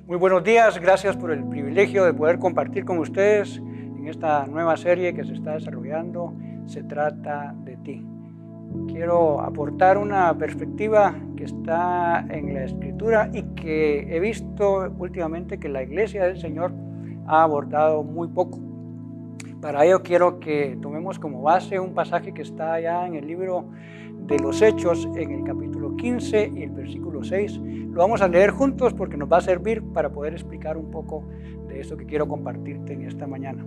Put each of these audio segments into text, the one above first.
Muy buenos días, gracias por el privilegio de poder compartir con ustedes en esta nueva serie que se está desarrollando. Se trata de ti. Quiero aportar una perspectiva que está en la Escritura y que he visto últimamente que la Iglesia del Señor ha abordado muy poco. Para ello quiero que tomemos como base un pasaje que está allá en el libro de los Hechos, en el capítulo 15 y el versículo 6. Lo vamos a leer juntos porque nos va a servir para poder explicar un poco de esto que quiero compartirte en esta mañana.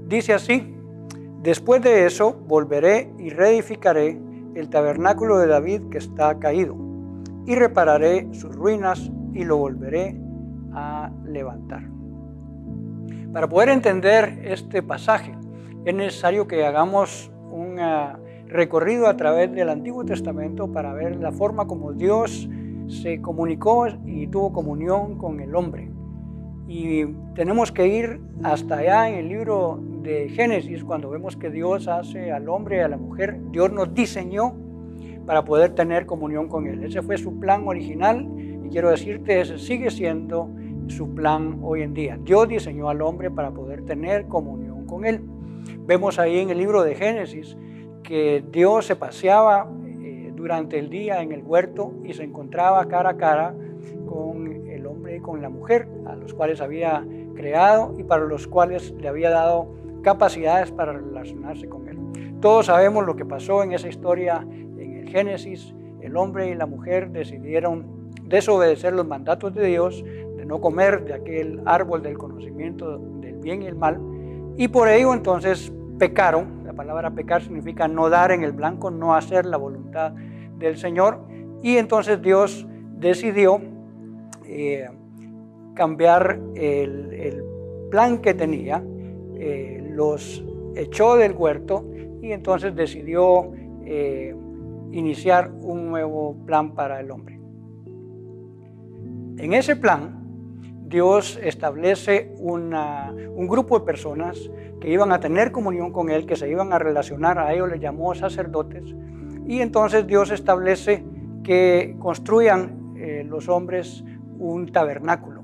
Dice así: después de eso volveré y reedificaré el tabernáculo de David que está caído, y repararé sus ruinas y lo volveré a levantar. Para poder entender este pasaje es necesario que hagamos un recorrido a través del Antiguo Testamento para ver la forma como Dios se comunicó y tuvo comunión con el hombre. Y tenemos que ir hasta allá en el libro de Génesis, cuando vemos que Dios hace al hombre y a la mujer. Dios nos diseñó para poder tener comunión con Él. Ese fue su plan original y quiero decirte, ese sigue siendo su plan hoy en día. Dios diseñó al hombre para poder tener comunión con Él. Vemos ahí en el libro de Génesis que Dios se paseaba durante el día en el huerto y se encontraba cara a cara con el hombre y con la mujer, a los cuales había creado y para los cuales le había dado capacidades para relacionarse con Él. Todos sabemos lo que pasó en esa historia en el Génesis. El hombre y la mujer decidieron desobedecer los mandatos de Dios, de no comer de aquel árbol del conocimiento del bien y el mal, y por ello entonces pecaron. La palabra pecar significa no dar en el blanco, no hacer la voluntad del Señor, y entonces Dios decidió cambiar el plan que tenía, los echó del huerto y entonces decidió iniciar un nuevo plan para el hombre. En ese plan, Dios establece un grupo de personas que iban a tener comunión con Él, que se iban a relacionar. A ellos les llamó sacerdotes, y entonces Dios establece que construyan los hombres un tabernáculo.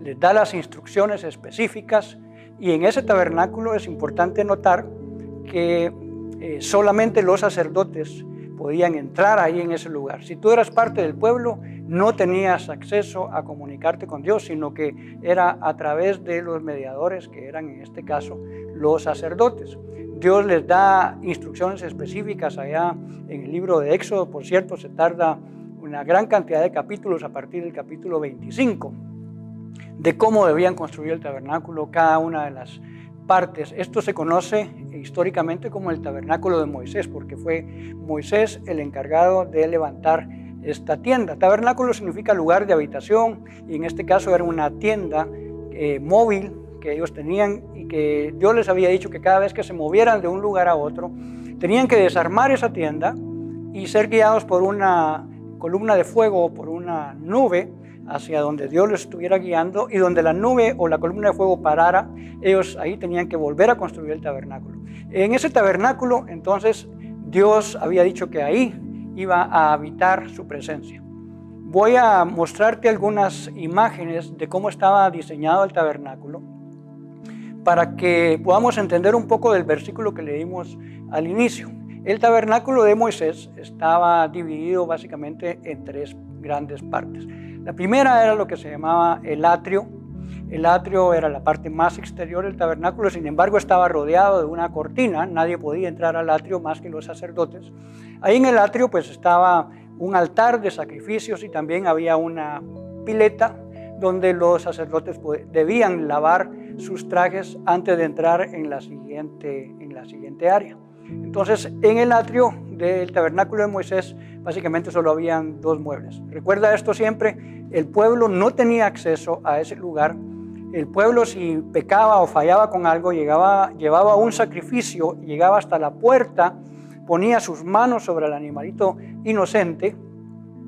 Les da las instrucciones específicas, y en ese tabernáculo es importante notar que solamente los sacerdotes podían entrar ahí en ese lugar. Si tú eras parte del pueblo, no tenías acceso a comunicarte con Dios, sino que era a través de los mediadores, que eran en este caso los sacerdotes. Dios les da instrucciones específicas allá en el libro de Éxodo. Por cierto, se tarda una gran cantidad de capítulos a partir del capítulo 25 de cómo debían construir el tabernáculo, cada una de las partes. Esto se conoce históricamente como el tabernáculo de Moisés, porque fue Moisés el encargado de levantar esta tienda. Tabernáculo significa lugar de habitación, y en este caso era una tienda móvil que ellos tenían, y que Dios les había dicho que cada vez que se movieran de un lugar a otro tenían que desarmar esa tienda y ser guiados por una columna de fuego o por una nube hacia donde Dios les estuviera guiando, y donde la nube o la columna de fuego parara, ellos ahí tenían que volver a construir el tabernáculo. En ese tabernáculo entonces Dios había dicho que ahí iba a habitar su presencia. Voy a mostrarte algunas imágenes de cómo estaba diseñado el tabernáculo para que podamos entender un poco del versículo que leímos al inicio. El tabernáculo de Moisés estaba dividido básicamente en tres grandes partes. La primera era lo que se llamaba el atrio. El atrio era la parte más exterior del tabernáculo, sin embargo estaba rodeado de una cortina. Nadie podía entrar al atrio más que los sacerdotes. Ahí en el atrio pues estaba un altar de sacrificios, y también había una pileta donde los sacerdotes debían lavar sus trajes antes de entrar en la siguiente área. Entonces, en el atrio del tabernáculo de Moisés, básicamente solo habían dos muebles. Recuerda esto siempre: el pueblo no tenía acceso a ese lugar. El pueblo, si pecaba o fallaba con algo, llevaba un sacrificio, llegaba hasta la puerta, ponía sus manos sobre el animalito inocente,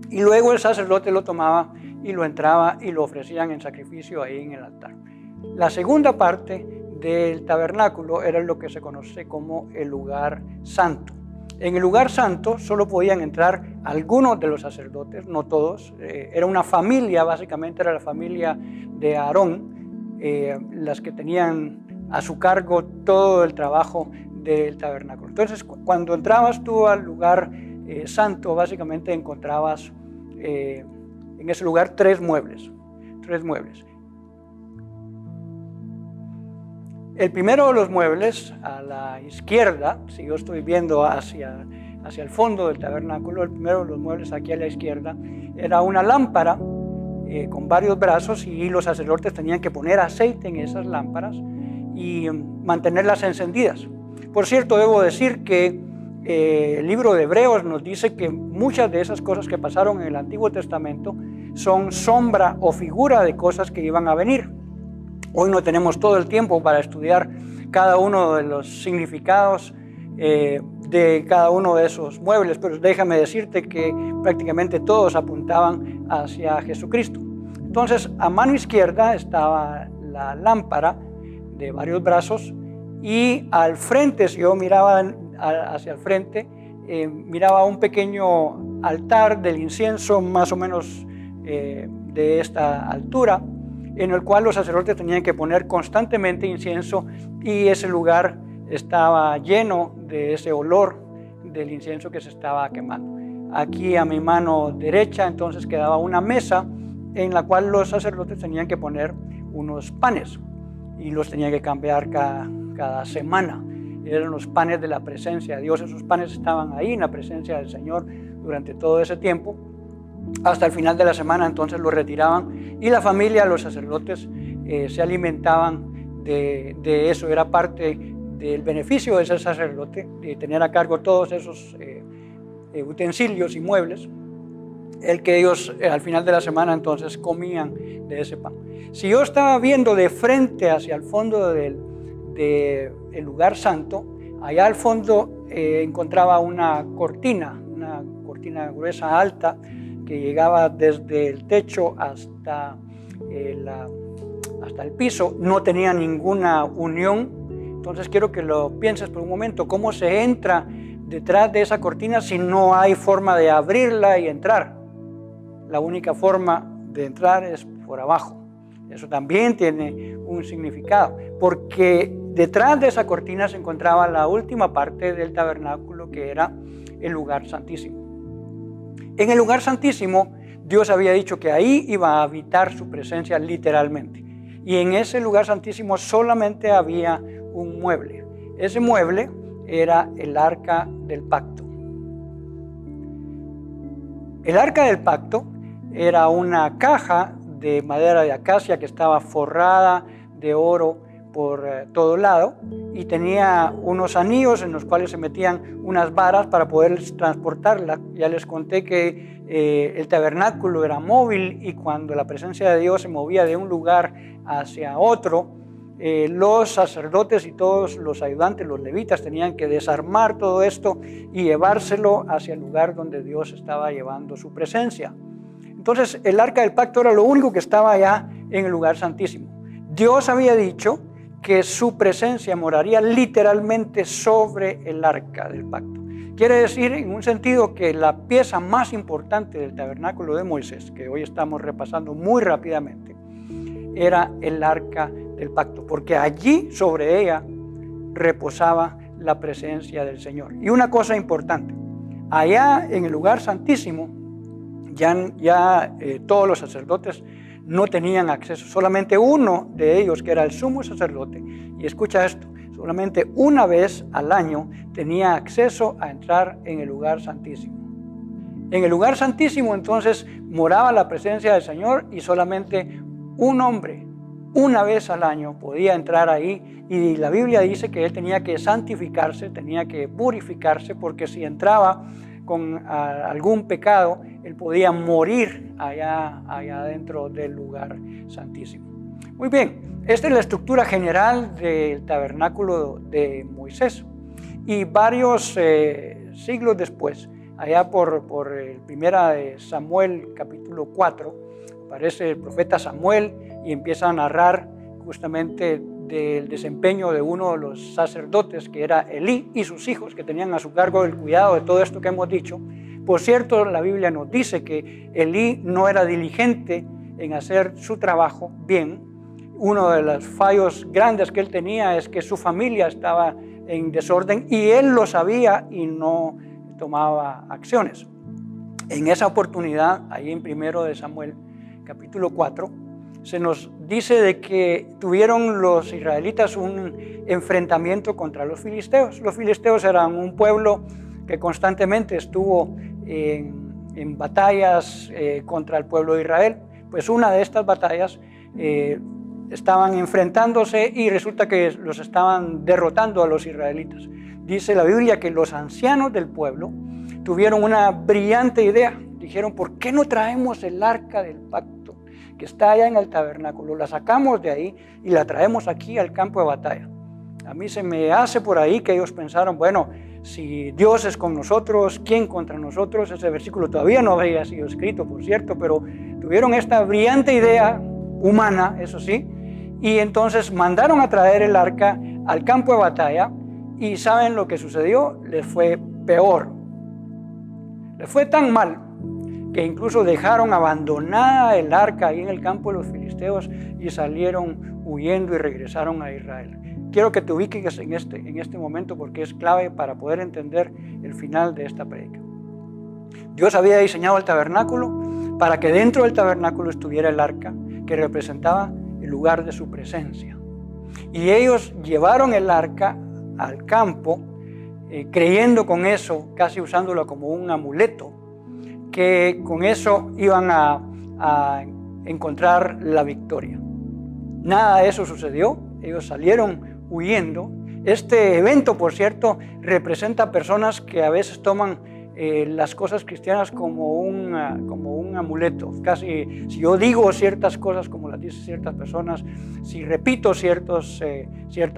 y luego el sacerdote lo tomaba y lo entraba y lo ofrecían en sacrificio ahí en el altar. La segunda parte del tabernáculo era lo que se conoce como el lugar santo. En el lugar santo solo podían entrar algunos de los sacerdotes, no todos. Era una familia, básicamente era la familia de Aarón, las que tenían a su cargo todo el trabajo del tabernáculo. Entonces, cuando entrabas tú al lugar santo, básicamente encontrabas en ese lugar tres muebles. El primero de los muebles, a la izquierda, si yo estoy viendo hacia el fondo del tabernáculo, el primero de los muebles aquí a la izquierda, era una lámpara con varios brazos, y los sacerdotes tenían que poner aceite en esas lámparas y mantenerlas encendidas. Por cierto, debo decir que el libro de Hebreos nos dice que muchas de esas cosas que pasaron en el Antiguo Testamento son sombra o figura de cosas que iban a venir. Hoy no tenemos todo el tiempo para estudiar cada uno de los significados de cada uno de esos muebles, pero déjame decirte que prácticamente todos apuntaban hacia Jesucristo. Entonces, a mano izquierda estaba la lámpara de varios brazos, y al frente, si yo miraba hacia el frente, miraba un pequeño altar del incienso, más o menos de esta altura, en el cual los sacerdotes tenían que poner constantemente incienso, y ese lugar estaba lleno de ese olor del incienso que se estaba quemando. Aquí a mi mano derecha entonces quedaba una mesa en la cual los sacerdotes tenían que poner unos panes, y los tenían que cambiar cada semana. Eran los panes de la presencia de Dios. Esos panes estaban ahí en la presencia del Señor durante todo ese tiempo. Hasta el final de la semana entonces los retiraban, y la familia, los sacerdotes, se alimentaban de eso. Era parte del beneficio de ser sacerdote, de tener a cargo todos esos utensilios y muebles, el que ellos al final de la semana entonces comían de ese pan. Si yo estaba viendo de frente hacia el fondo del lugar santo, allá al fondo encontraba una cortina gruesa, alta, que llegaba desde el techo hasta el piso. No tenía ninguna unión. Entonces quiero que lo pienses por un momento. ¿Cómo se entra detrás de esa cortina si no hay forma de abrirla y entrar? La única forma de entrar es por abajo. Eso también tiene un significado, porque detrás de esa cortina se encontraba la última parte del tabernáculo, que era el lugar santísimo. En el lugar santísimo, Dios había dicho que ahí iba a habitar su presencia literalmente. Y en ese lugar santísimo solamente había un mueble. Ese mueble era el arca del pacto. El arca del pacto era una caja de madera de acacia que estaba forrada de oro por todo lado, y tenía unos anillos en los cuales se metían unas varas para poder transportarla. Ya les conté que el tabernáculo era móvil, y cuando la presencia de Dios se movía de un lugar hacia otro, los sacerdotes y todos los ayudantes, los levitas, tenían que desarmar todo esto y llevárselo hacia el lugar donde Dios estaba llevando su presencia. Entonces el arca del pacto era lo único que estaba allá en el lugar santísimo. Dios había dicho que su presencia moraría literalmente sobre el arca del pacto. Quiere decir, en un sentido, que la pieza más importante del tabernáculo de Moisés, que hoy estamos repasando muy rápidamente, era el arca del pacto, porque allí sobre ella reposaba la presencia del Señor. Y una cosa importante, allá en el lugar santísimo, ya todos los sacerdotes no tenían acceso. Solamente uno de ellos, que era el sumo sacerdote, y escucha esto, solamente una vez al año tenía acceso a entrar en el lugar santísimo. En el lugar santísimo entonces moraba la presencia del Señor, y solamente un hombre una vez al año podía entrar ahí, y la Biblia dice que él tenía que santificarse, tenía que purificarse, porque si entraba con algún pecado, él podía morir allá dentro del lugar santísimo. Muy bien, esta es la estructura general del tabernáculo de Moisés. Y varios siglos después, allá por primera de Samuel capítulo 4, aparece el profeta Samuel y empieza a narrar justamente del desempeño de uno de los sacerdotes, que era Elí, y sus hijos, que tenían a su cargo el cuidado de todo esto que hemos dicho. Por cierto, la Biblia nos dice que Elí no era diligente en hacer su trabajo bien. Uno de los fallos grandes que él tenía es que su familia estaba en desorden y él lo sabía y no tomaba acciones. En esa oportunidad, ahí en 1 de Samuel, capítulo 4, se nos dice de que tuvieron los israelitas un enfrentamiento contra los filisteos. Los filisteos eran un pueblo que constantemente estuvo en batallas contra el pueblo de Israel. Pues una de estas batallas estaban enfrentándose y resulta que los estaban derrotando a los israelitas. Dice la Biblia que los ancianos del pueblo tuvieron una brillante idea. Dijeron, ¿por qué no traemos el arca del pacto que está allá en el tabernáculo? La sacamos de ahí y la traemos aquí al campo de batalla. A mí se me hace por ahí que ellos pensaron, bueno, si Dios es con nosotros, ¿quién contra nosotros? Ese versículo todavía no había sido escrito, por cierto, pero tuvieron esta brillante idea humana, eso sí, y entonces mandaron a traer el arca al campo de batalla y ¿saben lo que sucedió? Les fue peor. Les fue tan mal que incluso dejaron abandonada el arca ahí en el campo de los filisteos y salieron huyendo y regresaron a Israel. Quiero que te ubiques en este momento porque es clave para poder entender el final de esta prédica. Dios había diseñado el tabernáculo para que dentro del tabernáculo estuviera el arca que representaba el lugar de su presencia. Y ellos llevaron el arca al campo creyendo con eso, casi usándolo como un amuleto, que con eso iban a encontrar la victoria. Nada de eso sucedió, ellos salieron huyendo. Este evento, por cierto, representa personas que a veces toman las cosas cristianas como un amuleto. Casi, si yo digo ciertas cosas como las dicen ciertas personas, si repito ciertas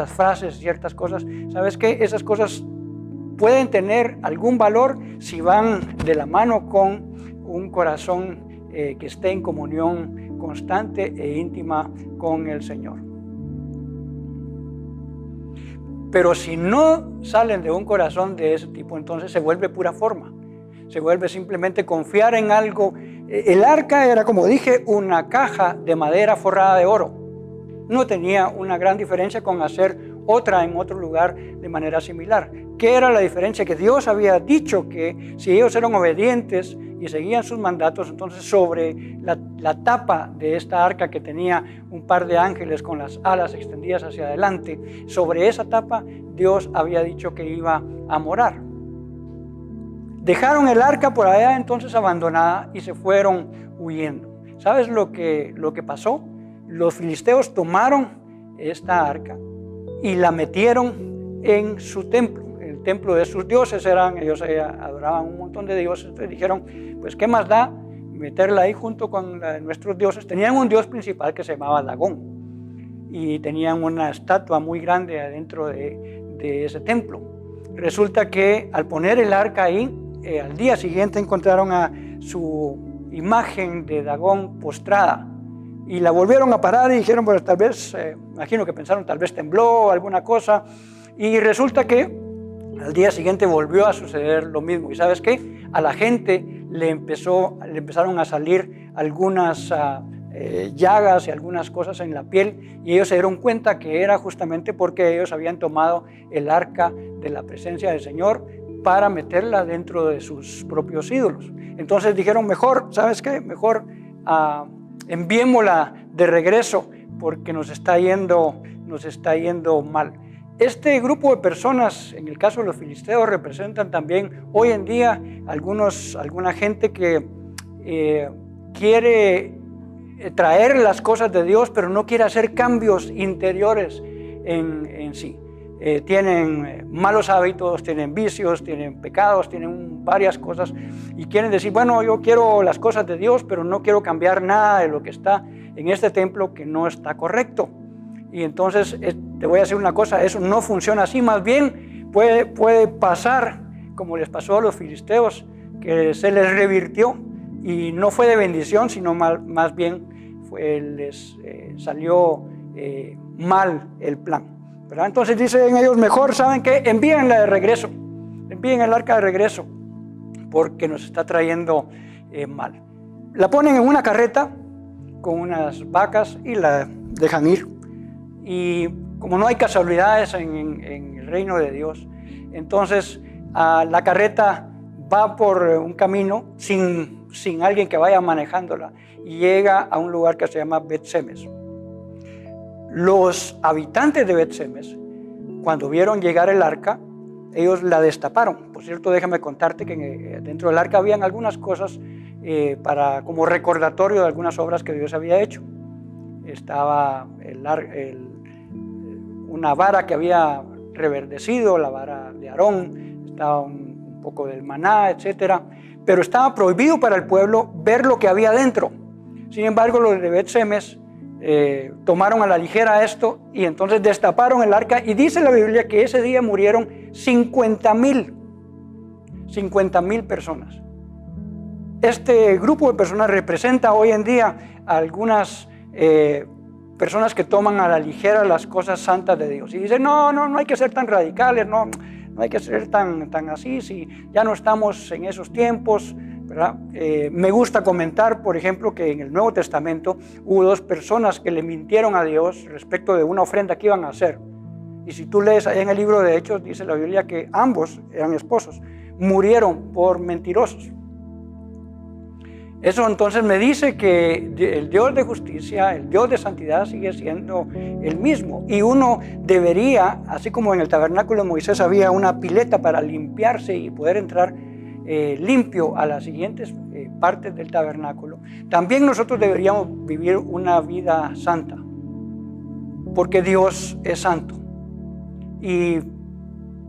frases, ciertas cosas, ¿sabes qué? Esas cosas pueden tener algún valor si van de la mano con un corazón que esté en comunión constante e íntima con el Señor. Pero si no salen de un corazón de ese tipo, entonces se vuelve pura forma. Se vuelve simplemente confiar en algo. El arca era, como dije, una caja de madera forrada de oro. No tenía una gran diferencia con hacer otra en otro lugar de manera similar. ¿Qué era la diferencia? Que Dios había dicho que si ellos eran obedientes y seguían sus mandatos, entonces sobre la tapa de esta arca que tenía un par de ángeles con las alas extendidas hacia adelante, sobre esa tapa Dios había dicho que iba a morar. Dejaron el arca por allá entonces abandonada y se fueron huyendo. ¿Sabes lo que pasó? Los filisteos tomaron esta arca y la metieron en su templo, el templo de sus dioses. Ellos adoraban un montón de dioses, entonces dijeron, pues qué más da meterla ahí junto con nuestros dioses. Tenían un dios principal que se llamaba Dagón y tenían una estatua muy grande adentro de ese templo. Resulta que al poner el arca ahí, al día siguiente encontraron a su imagen de Dagón postrada y la volvieron a parar y dijeron, pues tal vez, imagino que pensaron, tal vez tembló alguna cosa, y resulta que al día siguiente volvió a suceder lo mismo. ¿Y sabes qué? A la gente le empezaron a salir algunas llagas y algunas cosas en la piel, y ellos se dieron cuenta que era justamente porque ellos habían tomado el arca de la presencia del Señor para meterla dentro de sus propios ídolos. Entonces dijeron, mejor, ¿sabes qué? Mejor enviémosla de regreso porque nos está yendo mal. Este grupo de personas, en el caso de los filisteos, representan también hoy en día alguna gente que quiere traer las cosas de Dios, pero no quiere hacer cambios interiores en sí. Tienen malos hábitos, tienen vicios, tienen pecados, tienen varias cosas y quieren decir, bueno, yo quiero las cosas de Dios, pero no quiero cambiar nada de lo que está en este templo que no está correcto. Y entonces te voy a decir una cosa, eso no funciona así, más bien puede pasar como les pasó a los filisteos, que se les revirtió y no fue de bendición, sino más bien les salió mal el plan, ¿verdad? Entonces dicen ellos, mejor, ¿saben qué? Envíenla de regreso, envíen el arca de regreso, porque nos está trayendo mal. La ponen en una carreta con unas vacas y la dejan ir. Y como no hay casualidades en el reino de Dios, entonces la carreta va por un camino sin alguien que vaya manejándola y llega a un lugar que se llama Bet-Semes. Los habitantes de Bet-Semes, cuando vieron llegar el arca, ellos la destaparon. Por cierto, déjame contarte que dentro del arca habían algunas cosas como recordatorio de algunas obras que Dios había hecho. Estaba una vara que había reverdecido, la vara de Aarón, estaba un poco del maná, etc. Pero estaba prohibido para el pueblo ver lo que había dentro. Sin embargo, los de Bet-Semes tomaron a la ligera esto y entonces destaparon el arca, y dice la Biblia que ese día murieron 50,000 personas. Este grupo de personas representa hoy en día a algunas personas que toman a la ligera las cosas santas de Dios y dicen, no hay que ser tan radicales, no hay que ser tan así, si ya no estamos en esos tiempos, ¿verdad? Me gusta comentar, por ejemplo, que en el Nuevo Testamento hubo dos personas que le mintieron a Dios respecto de una ofrenda que iban a hacer. Y si tú lees allá en el libro de Hechos, dice la Biblia que ambos eran esposos, murieron por mentirosos. Eso entonces me dice que el Dios de justicia, el Dios de santidad sigue siendo el mismo. Y uno debería, así como en el tabernáculo de Moisés había una pileta para limpiarse y poder entrar limpio a las siguientes partes del tabernáculo, también nosotros deberíamos vivir una vida santa, porque Dios es santo. Y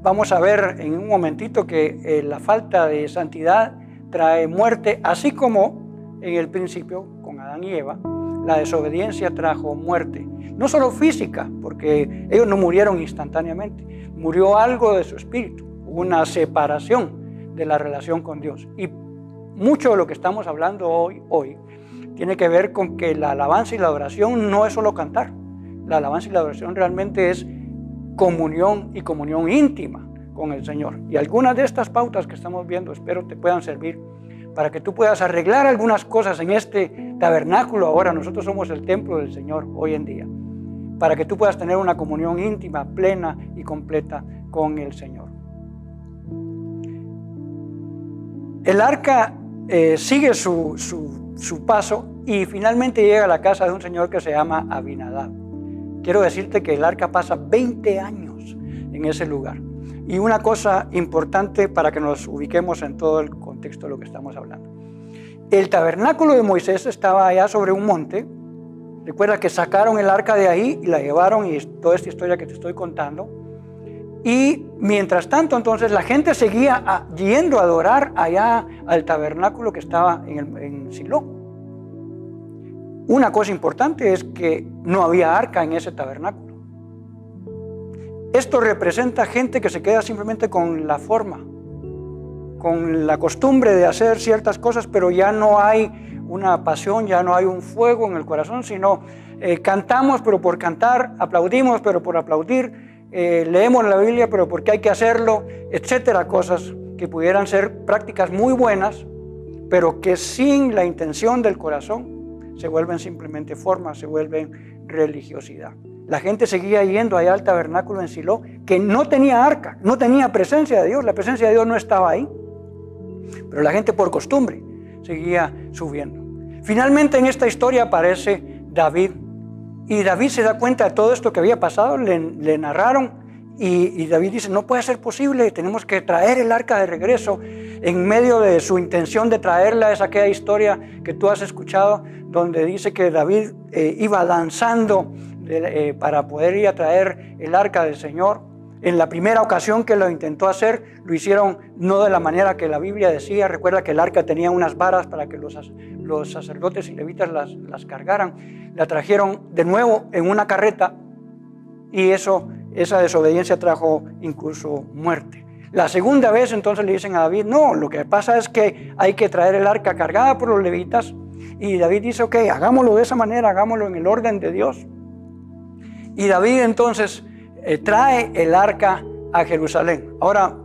vamos a ver en un momentito que la falta de santidad trae muerte, así como en el principio con Adán y Eva, la desobediencia trajo muerte. No solo física, porque ellos no murieron instantáneamente, murió algo de su espíritu, una separación de la relación con Dios. Y mucho de lo que estamos hablando hoy tiene que ver con que la alabanza y la adoración no es solo cantar. La alabanza y la adoración realmente es comunión y comunión íntima con el Señor. Y algunas de estas pautas que estamos viendo espero te puedan servir para que tú puedas arreglar algunas cosas en este tabernáculo. Ahora nosotros somos el templo del Señor hoy en día, para que tú puedas tener una comunión íntima, plena y completa con el Señor. El arca sigue su paso y finalmente llega a la casa de un señor que se llama Abinadab. Quiero decirte que el arca pasa 20 años en ese lugar. Y una cosa importante para que nos ubiquemos en todo el contexto de lo que estamos hablando. El tabernáculo de Moisés estaba allá sobre un monte. Recuerda que sacaron el arca de ahí y la llevaron, y toda esta historia que te estoy contando. Y mientras tanto, entonces, la gente seguía yendo a adorar allá al tabernáculo que estaba en Silo. Una cosa importante es que no había arca en ese tabernáculo. Esto representa gente que se queda simplemente con la forma, con la costumbre de hacer ciertas cosas, pero ya no hay una pasión, ya no hay un fuego en el corazón, sino cantamos, pero por cantar, aplaudimos, pero por aplaudir, leemos la Biblia, pero porque hay que hacerlo, etcétera, cosas que pudieran ser prácticas muy buenas, pero que sin la intención del corazón se vuelven simplemente formas, se vuelven religiosidad. La gente seguía yendo allá al tabernáculo en Silo, que no tenía arca, no tenía presencia de Dios, la presencia de Dios no estaba ahí, pero la gente por costumbre seguía subiendo. Finalmente en esta historia aparece David, y David se da cuenta de todo esto que había pasado, le narraron, y David dice, no puede ser posible, tenemos que traer el arca de regreso. En medio de su intención de traerla es aquella historia que tú has escuchado, donde dice que David iba danzando para poder ir a traer el arca del Señor. En la primera ocasión que lo intentó hacer, lo hicieron no de la manera que la Biblia decía. Recuerda que el arca tenía unas varas para que los sacerdotes y levitas las cargaran. La trajeron de nuevo en una carreta, y esa desobediencia trajo incluso muerte. La segunda vez entonces le dicen a David, no, lo que pasa es que hay que traer el arca cargada por los levitas. Y David dice, ok, hagámoslo de esa manera, hagámoslo en el orden de Dios. Y David entonces trae el arca a Jerusalén. Ahora,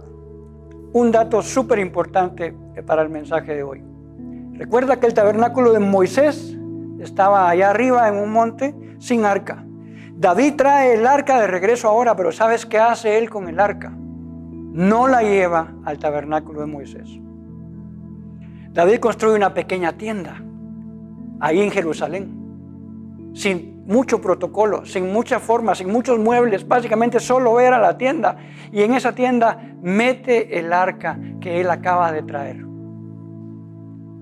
un dato súper importante para el mensaje de hoy. Recuerda que el tabernáculo de Moisés estaba allá arriba en un monte sin arca. David trae el arca de regreso ahora, pero ¿sabes qué hace él con el arca? No la lleva al tabernáculo de Moisés. David construye una pequeña tienda ahí en Jerusalén, sin mucho protocolo, sin mucha forma, sin muchos muebles, básicamente solo era la tienda, y en esa tienda mete el arca que él acaba de traer.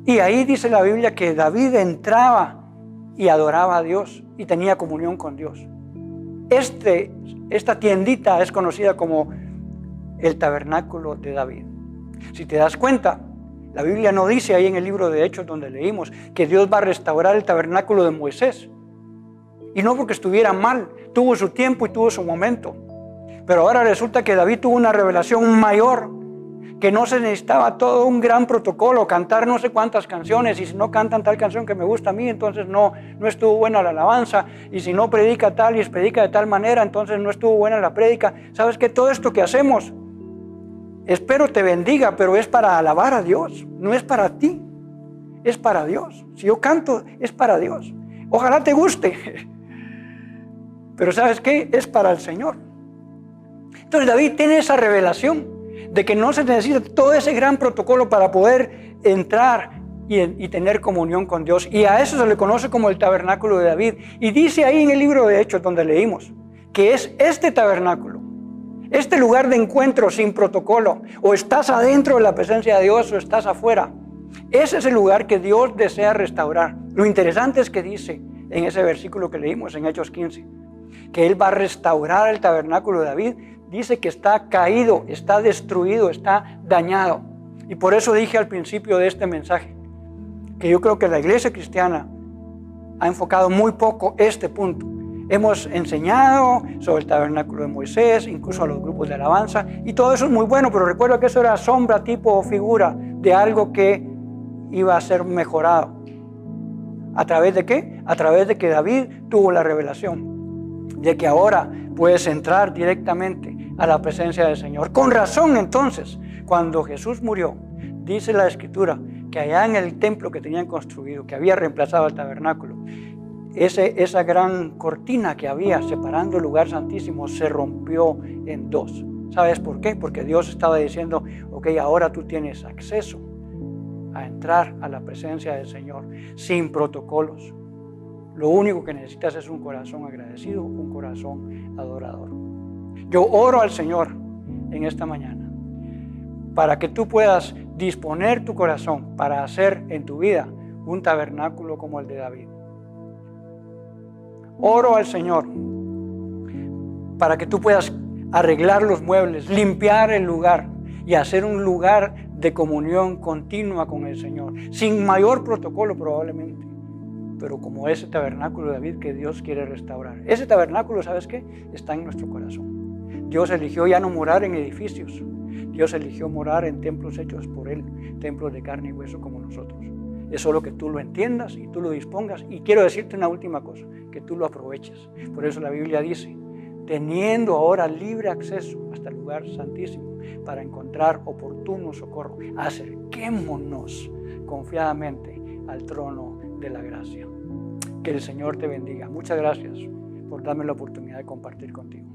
Y ahí dice la Biblia que David entraba y adoraba a Dios y tenía comunión con Dios. Esta tiendita es conocida como el tabernáculo de David. Si te das cuenta, la Biblia no dice ahí en el libro de Hechos donde leímos que Dios va a restaurar el tabernáculo de Moisés. Y no porque estuviera mal, tuvo su tiempo y tuvo su momento. Pero ahora resulta que David tuvo una revelación mayor, que no se necesitaba todo un gran protocolo, cantar no sé cuántas canciones, y si no cantan tal canción que me gusta a mí, entonces no estuvo buena la alabanza, y si no predica tal y predica de tal manera, entonces no estuvo buena la prédica. ¿Sabes qué? Todo esto que hacemos, espero te bendiga, pero es para alabar a Dios, no es para ti, es para Dios. Si yo canto, es para Dios. Ojalá te guste, pero ¿sabes qué? Es para el Señor. Entonces David tiene esa revelación de que no se necesita todo ese gran protocolo para poder entrar y tener comunión con Dios. Y a eso se le conoce como el tabernáculo de David. Y dice ahí en el libro de Hechos donde leímos que es este tabernáculo, este lugar de encuentro sin protocolo. O estás adentro de la presencia de Dios o estás afuera. Ese es el lugar que Dios desea restaurar. Lo interesante es que dice en ese versículo que leímos en Hechos 15, que Él va a restaurar el tabernáculo de David. Dice que está caído, está destruido, está dañado. Y por eso dije al principio de este mensaje que yo creo que la iglesia cristiana ha enfocado muy poco este punto. Hemos enseñado sobre el tabernáculo de Moisés, incluso a los grupos de alabanza, y todo eso es muy bueno, pero recuerda que eso era sombra, tipo o figura de algo que iba a ser mejorado. ¿A través de qué? A través de que David tuvo la revelación de que ahora puedes entrar directamente a la presencia del Señor. Con razón, entonces, cuando Jesús murió, dice la Escritura que allá en el templo que tenían construido, que había reemplazado el tabernáculo, esa gran cortina que había separando el lugar santísimo se rompió en dos. ¿Sabes por qué? Porque Dios estaba diciendo, ok, ahora tú tienes acceso a entrar a la presencia del Señor sin protocolos. Lo único que necesitas es un corazón agradecido, un corazón adorador. Yo oro al Señor en esta mañana para que tú puedas disponer tu corazón para hacer en tu vida un tabernáculo como el de David. Oro al Señor para que tú puedas arreglar los muebles, limpiar el lugar y hacer un lugar de comunión continua con el Señor, sin mayor protocolo probablemente, pero como ese tabernáculo de David que Dios quiere restaurar. Ese tabernáculo, ¿sabes qué? Está en nuestro corazón. Dios eligió ya no morar en edificios. Dios eligió morar en templos hechos por Él, templos de carne y hueso como nosotros. Es solo que tú lo entiendas y tú lo dispongas. Y quiero decirte una última cosa, que tú lo aproveches. Por eso la Biblia dice, teniendo ahora libre acceso hasta el lugar santísimo para encontrar oportuno socorro, acerquémonos confiadamente al trono de la gracia. Que el Señor te bendiga. Muchas gracias por darme la oportunidad de compartir contigo.